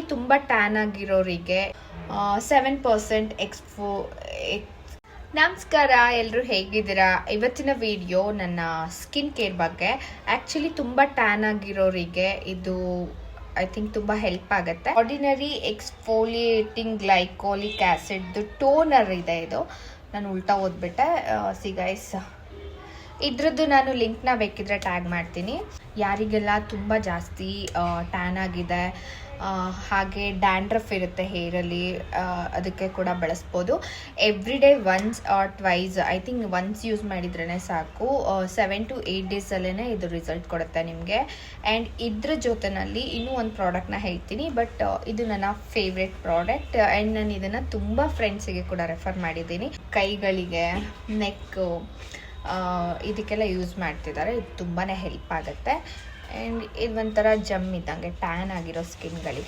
Actually ತುಂಬ tan ಆಗಿರೋರಿಗೆ 7% ನಮಸ್ಕಾರ, ಎಲ್ಲರೂ ಹೇಗಿದ್ದೀರಾ? ಇವತ್ತಿನ ವಿಡಿಯೋ ನನ್ನ ಸ್ಕಿನ್ ಕೇರ್ ಬಗ್ಗೆ. ಆ್ಯಕ್ಚುಲಿ ತುಂಬ ಟ್ಯಾನ್ ಆಗಿರೋರಿಗೆ ಇದು ಐ ಥಿಂಕ್ ತುಂಬ ಹೆಲ್ಪ್ ಆಗುತ್ತೆ. ಆರ್ಡಿನರಿ ಎಕ್ಸ್ಫೋಲಿಯೇಟಿಂಗ್ ಗ್ಲೈಕೋಲಿಕ್ ಆ್ಯಸಿಡ್ದು ಟೋನರ್ ಇದೆ. ಇದು ನಾನು ಉಲ್ಟಾ ಓದ್ಬಿಟ್ಟೆ. ಗೈಸ್, ಇದ್ರದ್ದು ನಾನು ಲಿಂಕ್ನ ಬೇಕಿದ್ರೆ ಟ್ಯಾಗ್ ಮಾಡ್ತೀನಿ. ಯಾರಿಗೆಲ್ಲ ತುಂಬ ಜಾಸ್ತಿ ಟ್ಯಾನ್ ಆಗಿದೆ, ಹಾಗೆ ಡ್ಯಾಂಡ್ರಫ್ ಇರುತ್ತೆ ಹೇರಲ್ಲಿ, ಅದಕ್ಕೆ ಕೂಡ ಬಳಸ್ಬೋದು. Every day once or twice, I think once use ಮಾಡಿದ್ರೇ ಸಾಕು. 7 to 8 ಡೇಸಲ್ಲೇ ಇದು ರಿಸಲ್ಟ್ ಕೊಡುತ್ತೆ ನಿಮಗೆ. ಆ್ಯಂಡ್ ಇದ್ರ ಜೊತೆಯಲ್ಲಿ ಇನ್ನೂ ಒಂದು ಪ್ರಾಡಕ್ಟ್ನ ಹೇಳ್ತೀನಿ, ಬಟ್ ಇದು ನನ್ನ ಫೇವ್ರೆಟ್ ಪ್ರಾಡಕ್ಟ್. ಆ್ಯಂಡ್ ನಾನು ಇದನ್ನು ತುಂಬ ಫ್ರೆಂಡ್ಸಿಗೆ ಕೂಡ ರೆಫರ್ ಮಾಡಿದ್ದೀನಿ. ಕೈಗಳಿಗೆ, ನೆಕ್ಕು, ಇದಕ್ಕೆಲ್ಲ ಯೂಸ್ ಮಾಡ್ತಿದ್ದಾರೆ. ಇದು ತುಂಬಾ ಹೆಲ್ಪ್ ಆಗುತ್ತೆ. ಆ್ಯಂಡ್ ಇದು ಒಂಥರ ಜಮ್ ಇದ್ದಂಗೆ ಟ್ಯಾನ್ ಆಗಿರೋ ಸ್ಕಿನ್ಗಳಿಗೆ.